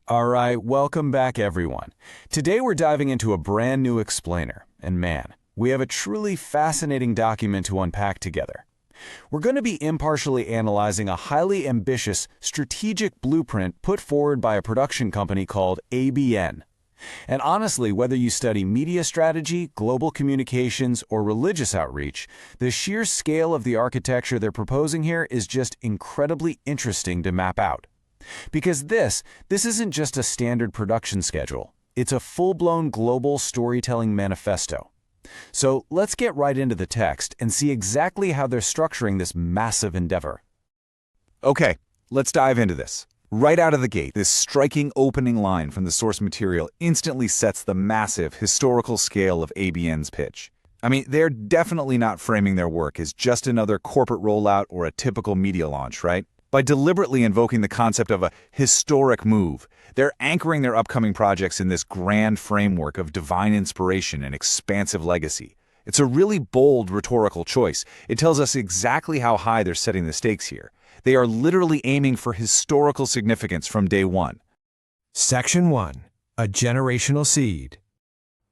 All right, welcome back everyone. Today we're diving into a brand new explainer, and man, we have a truly fascinating document to unpack together. We're going to be impartially analyzing a highly ambitious strategic blueprint put forward by a production company called ABN. And honestly, whether you study media strategy, global communications, or religious outreach, the sheer scale of the architecture they're proposing here is just incredibly interesting to map out. Because this isn't just a standard production schedule. It's a full-blown global storytelling manifesto. So let's get right into the text and see exactly how they're structuring this massive endeavor. Okay, let's dive into this. Right out of the gate, this striking opening line from the source material instantly sets the massive historical scale of ABN's pitch. I mean, they're definitely not framing their work as just another corporate rollout or a typical media launch, right? By deliberately invoking the concept of a historic move, they're anchoring their upcoming projects in this grand framework of divine inspiration and expansive legacy. It's a really bold rhetorical choice. It tells us exactly how high they're setting the stakes here. They are literally aiming for historical significance from day one. Section 1. A generational seed.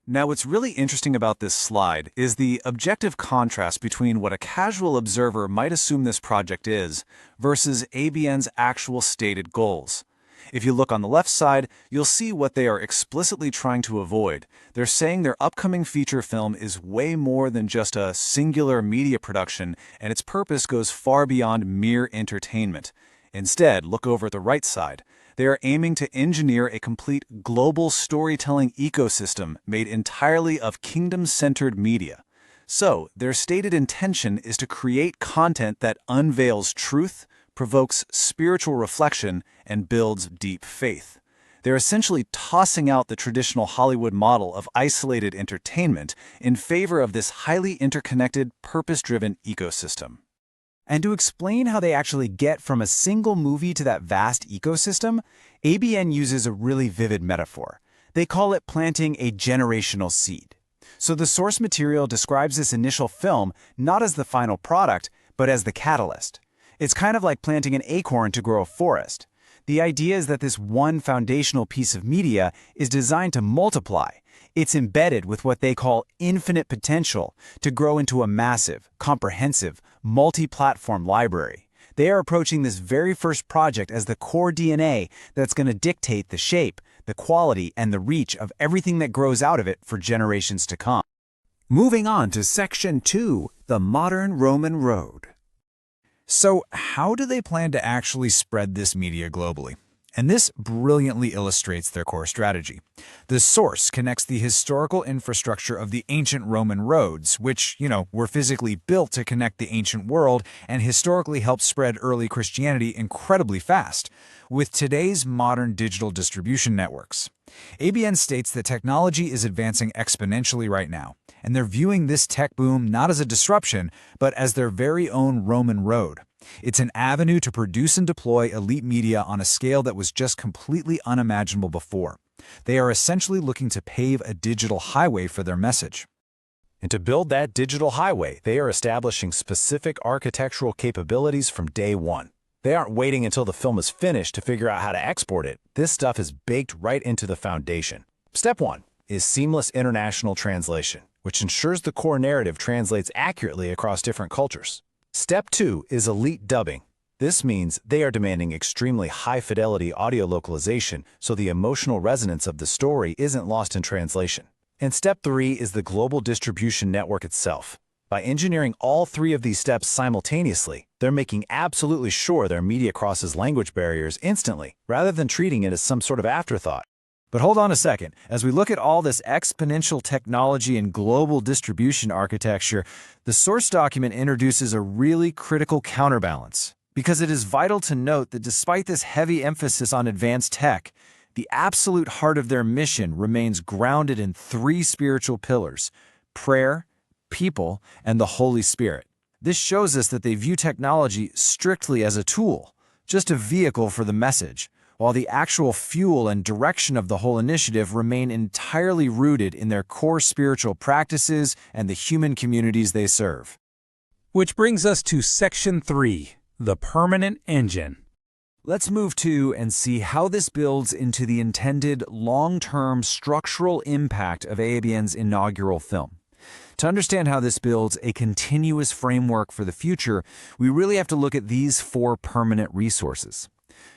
Now, what's really interesting about this slide is the objective contrast between what a casual observer might assume this project is versus ABN's actual stated goals. If you look on the left side, you'll see what they are explicitly trying to avoid. They're saying their upcoming feature film is way more than just a singular media production, and its purpose goes far beyond mere entertainment. Instead, look over at the right side. They are aiming to engineer a complete global storytelling ecosystem made entirely of kingdom-centered media. So, their stated intention is to create content that unveils truth, provokes spiritual reflection, and builds deep faith. They're essentially tossing out the traditional Hollywood model of isolated entertainment in favor of this highly interconnected, purpose-driven ecosystem. And to explain how they actually get from a single movie to that vast ecosystem, ABN uses a really vivid metaphor. They call it planting a generational seed. So the source material describes this initial film not as the final product, but as the catalyst. It's kind of like planting an acorn to grow a forest. The idea is that this one foundational piece of media is designed to multiply. It's embedded with what they call infinite potential to grow into a massive, comprehensive, multi-platform library. They are approaching this very first project as the core DNA that's going to dictate the shape, the quality, and the reach of everything that grows out of it for generations to come. Moving on to Section 2, the modern Roman road. So, how do they plan to actually spread this media globally? And this brilliantly illustrates their core strategy. The source connects the historical infrastructure of the ancient Roman roads, which, were physically built to connect the ancient world and historically helped spread early Christianity incredibly fast, with today's modern digital distribution networks. ABN states that technology is advancing exponentially right now, and they're viewing this tech boom not as a disruption, but as their very own Roman road. It's an avenue to produce and deploy elite media on a scale that was just completely unimaginable before. They are essentially looking to pave a digital highway for their message. And to build that digital highway, they are establishing specific architectural capabilities from day one. They aren't waiting until the film is finished to figure out how to export it. This stuff is baked right into the foundation. Step 1 is seamless international translation, which ensures the core narrative translates accurately across different cultures. Step 2 is elite dubbing. This means they are demanding extremely high-fidelity audio localization so the emotional resonance of the story isn't lost in translation. And Step 3 is the global distribution network itself. By engineering all three of these steps simultaneously, they're making absolutely sure their media crosses language barriers instantly, rather than treating it as some sort of afterthought. But hold on a second. As we look at all this exponential technology and global distribution architecture, the source document introduces a really critical counterbalance. Because it is vital to note that despite this heavy emphasis on advanced tech, the absolute heart of their mission remains grounded in three spiritual pillars: prayer, people, and the Holy Spirit. This shows us that they view technology strictly as a tool, just a vehicle for the message, while the actual fuel and direction of the whole initiative remain entirely rooted in their core spiritual practices and the human communities they serve. Which brings us to Section 3, the permanent engine. Let's move to and see how this builds into the intended long-term structural impact of ABN's inaugural film. To understand how this builds a continuous framework for the future, we really have to look at these 4 permanent resources.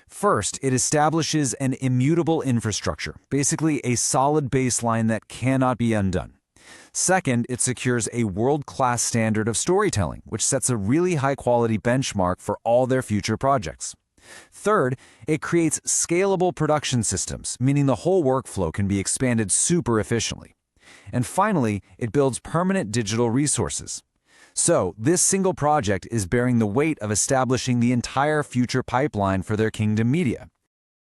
First, it establishes an immutable infrastructure, basically a solid baseline that cannot be undone. Second, it secures a world-class standard of storytelling, which sets a really high-quality benchmark for all their future projects. Third, it creates scalable production systems, meaning the whole workflow can be expanded super efficiently. And finally, it builds permanent digital resources. So, this single project is bearing the weight of establishing the entire future pipeline for their Kingdom Media.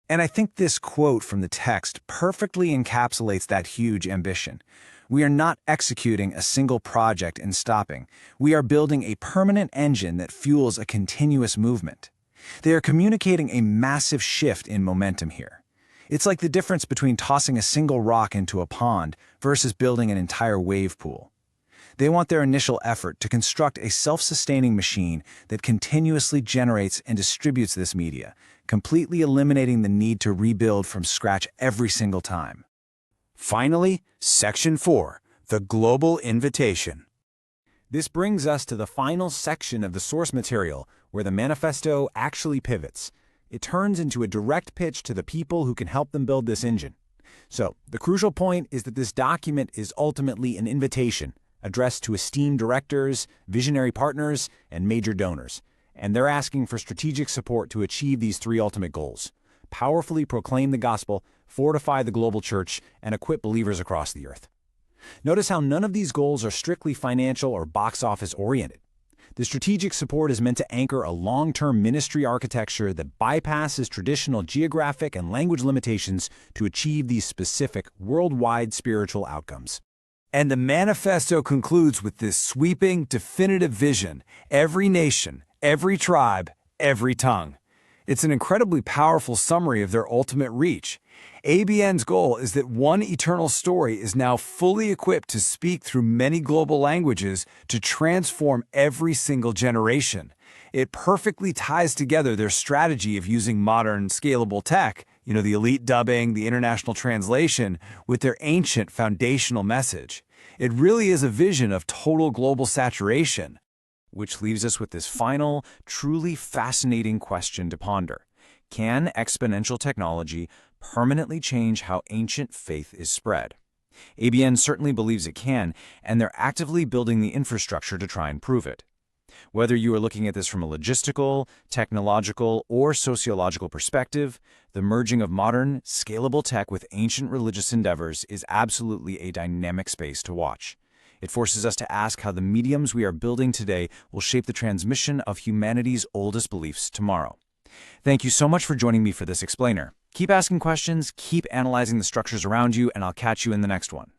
And I think this quote from the text perfectly encapsulates that huge ambition. We are not executing a single project and stopping. We are building a permanent engine that fuels a continuous movement. They are communicating a massive shift in momentum here. It's like the difference between tossing a single rock into a pond versus building an entire wave pool. They want their initial effort to construct a self-sustaining machine that continuously generates and distributes this media, completely eliminating the need to rebuild from scratch every single time. Finally, Section 4, the Global Invitation. This brings us to the final section of the source material, where the manifesto actually pivots. It turns into a direct pitch to the people who can help them build this engine. So, the crucial point is that this document is ultimately an invitation, addressed to esteemed directors, visionary partners, and major donors. And they're asking for strategic support to achieve these 3 ultimate goals: powerfully proclaim the gospel, fortify the global church, and equip believers across the earth. Notice how none of these goals are strictly financial or box office oriented. The strategic support is meant to anchor a long-term ministry architecture that bypasses traditional geographic and language limitations to achieve these specific worldwide spiritual outcomes. And the manifesto concludes with this sweeping, definitive vision: every nation, every tribe, every tongue. It's an incredibly powerful summary of their ultimate reach. ABN's goal is that one eternal story is now fully equipped to speak through many global languages to transform every single generation. It perfectly ties together their strategy of using modern, scalable tech, the elite dubbing, the international translation, with their ancient foundational message. It really is a vision of total global saturation. Which leaves us with this final, truly fascinating question to ponder. Can exponential technology permanently change how ancient faith is spread? ABN certainly believes it can, and they're actively building the infrastructure to try and prove it. Whether you are looking at this from a logistical, technological, or sociological perspective, the merging of modern, scalable tech with ancient religious endeavors is absolutely a dynamic space to watch. It forces us to ask how the mediums we are building today will shape the transmission of humanity's oldest beliefs tomorrow. Thank you so much for joining me for this explainer. Keep asking questions, keep analyzing the structures around you, and I'll catch you in the next one.